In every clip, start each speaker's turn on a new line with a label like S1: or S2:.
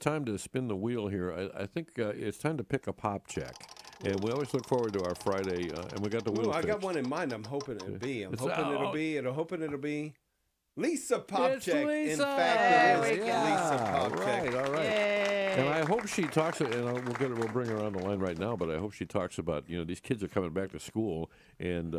S1: time to spin the wheel here. I think it's time to pick a Popcak. And we always look forward to our Friday, and we got the wheel
S2: I
S1: fixed.
S2: got one in mind. I'm hoping it'll be. I'm
S1: It's-
S2: hoping it'll
S1: oh.
S2: be. Hoping it'll be Lisa
S1: It's
S2: Popcak.
S1: Lisa.
S2: In fact,
S3: There
S2: it
S3: we
S2: is
S3: go.
S2: Lisa Popcak.
S1: Right, all right.
S3: Yay.
S1: And I hope she talks, and we'll bring her on the line right now, but I hope she talks about, these kids are coming back to school, and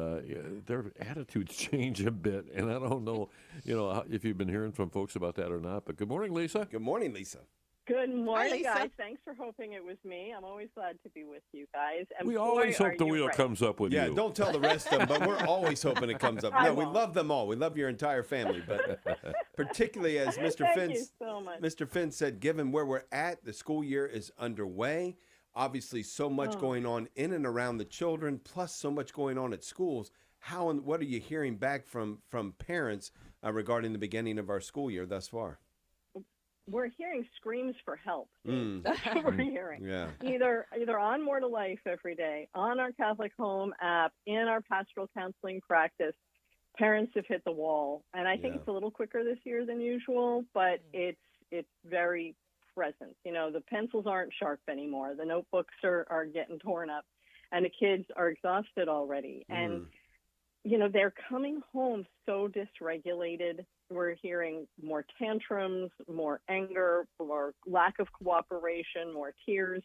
S1: their attitudes change a bit, and I don't know, if you've been hearing from folks about that or not, but good morning, Lisa.
S2: Good morning, Lisa.
S4: Good morning,
S3: Lisa.
S4: guys. Thanks for hoping it was me. I'm always glad to be with you guys. And
S1: We
S4: boy,
S1: always
S4: are
S1: hope the
S4: you
S1: wheel
S4: right.
S1: comes up with
S2: Yeah,
S1: you.
S2: don't tell the rest of them, but we're always hoping it comes up.
S4: I
S2: No, we
S4: won't.
S2: love them all. We love your entire family, but particularly as Mr.
S4: Thank you
S2: Finn,
S4: so much.
S2: Mr. Finn said, given where we're at, the school year is underway. Obviously, so much going on in and around the children, plus so much going on at schools. How and what are you hearing back from parents regarding the beginning of our school year thus far?
S4: We're hearing screams for help. That's what we're hearing.
S2: Yeah.
S4: Either on More to Life every day, on our Catholic Home app, in our pastoral counseling practice, parents have hit the wall. And I think
S2: Yeah.
S4: it's a little quicker this year than usual, but it's very present. The pencils aren't sharp anymore. The notebooks are getting torn up, and the kids are exhausted already. And they're coming home so dysregulated. We're hearing more tantrums, more anger, more lack of cooperation, more tears.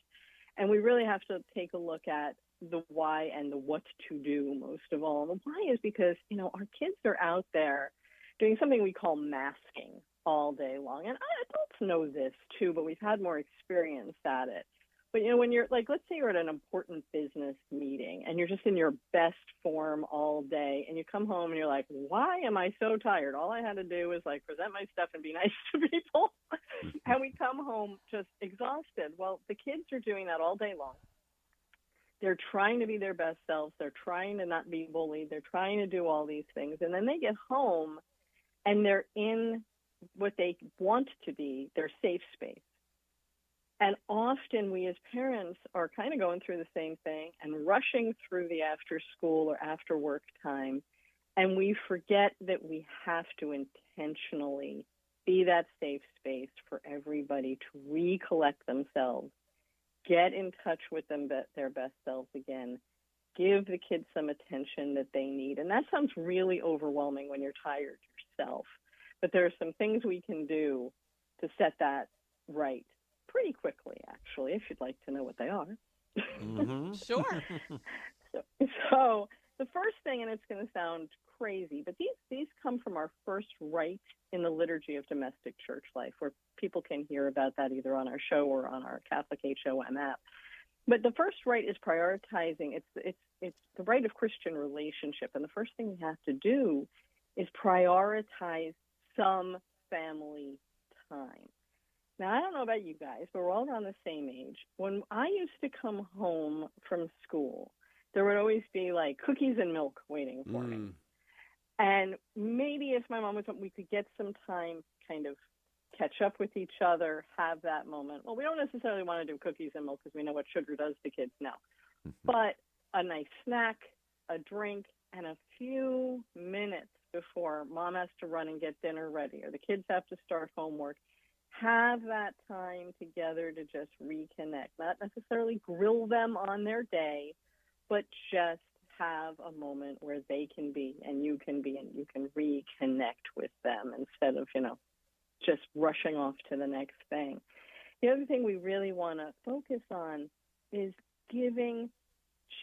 S4: And we really have to take a look at the why and the what to do most of all. And the why is because, our kids are out there doing something we call masking all day long. And adults know this too, but we've had more experience at it. But, when you're like, let's say you're at an important business meeting and you're just in your best form all day and you come home and you're like, why am I so tired? All I had to do was present my stuff and be nice to people. And we come home just exhausted. Well, the kids are doing that all day long. They're trying to be their best selves. They're trying to not be bullied. They're trying to do all these things. And then they get home and they're in what they want to be their safe space. And often we as parents are kind of going through the same thing and rushing through the after school or after work time. And we forget that we have to intentionally be that safe space for everybody to recollect themselves, get in touch with their best selves again, give the kids some attention that they need. And that sounds really overwhelming when you're tired yourself. But there are some things we can do to set that right pretty quickly, actually, if you'd like to know what they are.
S3: Sure.
S4: So the first thing, and it's going to sound crazy, but these come from our first rite in the liturgy of domestic church life, where people can hear about that either on our show or on our Catholic HOM app. But the first rite is prioritizing. It's the rite of Christian relationship, and the first thing we have to do is prioritize some family time. Now, I don't know about you guys, but we're all around the same age. When I used to come home from school, there would always be cookies and milk waiting for me. And maybe if my mom was home, we could get some time, kind of catch up with each other, have that moment. Well, we don't necessarily want to do cookies and milk because we know what sugar does to kids now. But a nice snack, a drink, and a few minutes before mom has to run and get dinner ready or the kids have to start homework, have that time together to just reconnect, not necessarily grill them on their day, but just have a moment where they can be and you can reconnect with them instead of, just rushing off to the next thing. The other thing we really want to focus on is giving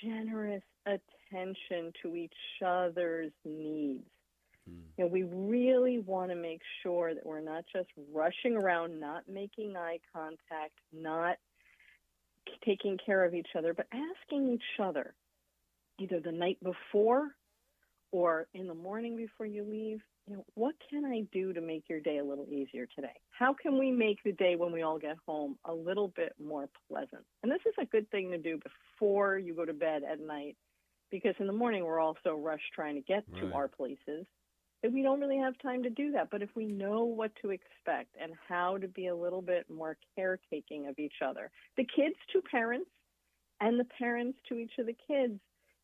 S4: generous attention to each other's needs. We really want to make sure that we're not just rushing around, not making eye contact, not taking care of each other, but asking each other either the night before or in the morning before you leave, what can I do to make your day a little easier today? How can we make the day when we all get home a little bit more pleasant? And this is a good thing to do before you go to bed at night, because in the morning we're all so rushed trying to get to our places that we don't really have time to do that. But if we know what to expect and how to be a little bit more caretaking of each other, the kids to parents and the parents to each of the kids,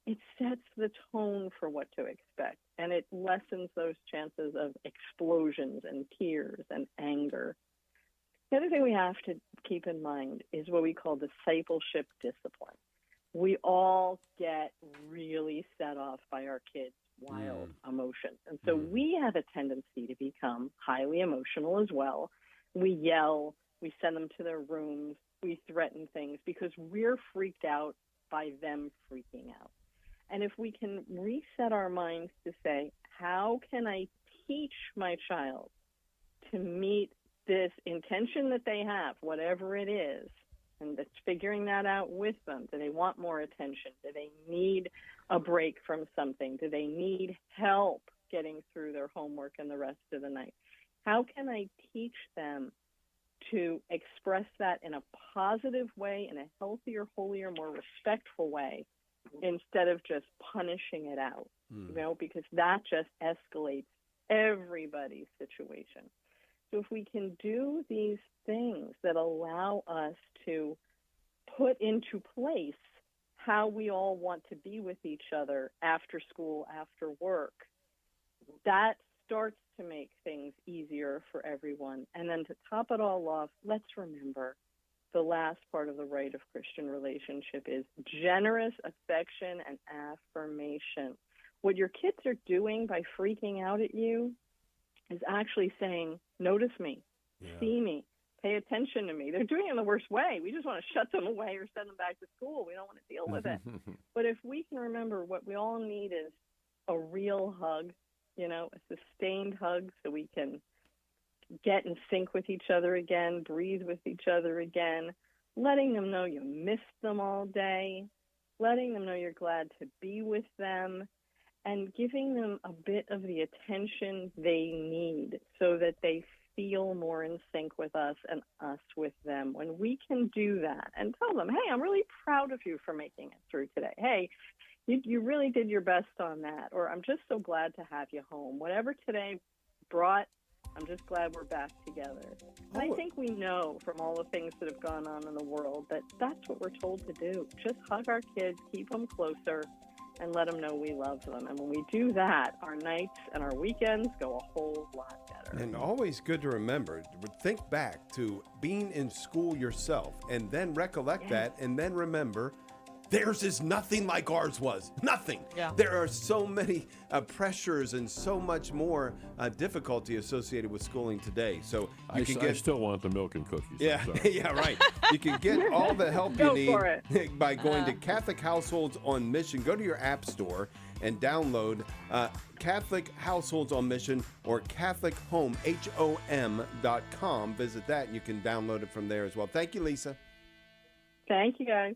S4: it sets the tone for what to expect, and it lessens those chances of explosions and tears and anger. The other thing we have to keep in mind is what we call discipleship discipline. We all get really set off by our kids' wild emotions. And so we have a tendency to become highly emotional as well. We yell, we send them to their rooms, we threaten things because we're freaked out by them freaking out. And if we can reset our minds to say, how can I teach my child to meet this intention that they have, whatever it is, and that's figuring that out with them? Do they want more attention? Do they need a break from something? Do they need help getting through their homework and the rest of the night? How can I teach them to express that in a positive way, in a healthier, holier, more respectful way, instead of just punishing it out, because that just escalates everybody's situation. So if we can do these things that allow us to put into place how we all want to be with each other after school, after work, that starts to make things easier for everyone. And then to top it all off, let's remember the last part of the rite of Christian relationship is generous affection and affirmation. What your kids are doing by freaking out at you is actually saying, notice me, see me, pay attention to me. They're doing it in the worst way. We just want to shut them away or send them back to school. We don't want to deal with it. But if we can remember what we all need is a real hug, a sustained hug so we can get in sync with each other again, breathe with each other again, letting them know you missed them all day, letting them know you're glad to be with them, and giving them a bit of the attention they need so that they feel more in sync with us and us with them. When we can do that and tell them, hey, I'm really proud of you for making it through today. Hey, you really did your best on that. Or I'm just so glad to have you home. Whatever today brought, I'm just glad we're back together. And I think we know from all the things that have gone on in the world that that's what we're told to do. Just hug our kids, keep them closer, and let them know we love them. And when we do that, our nights and our weekends go a whole lot better.
S2: And always good to remember, think back to being in school yourself and then recollect that and then remember theirs is nothing like ours was. Nothing.
S3: Yeah.
S2: There are so many pressures and so much more difficulty associated with schooling today. So
S1: I still want the milk and cookies.
S2: Yeah, yeah, right. You can get all the help you need by going to Catholic Households on Mission. Go to your app store and download Catholic Households on Mission or CatholicHome.com. Visit that and you can download it from there as well. Thank you, Lisa.
S4: Thank you, guys.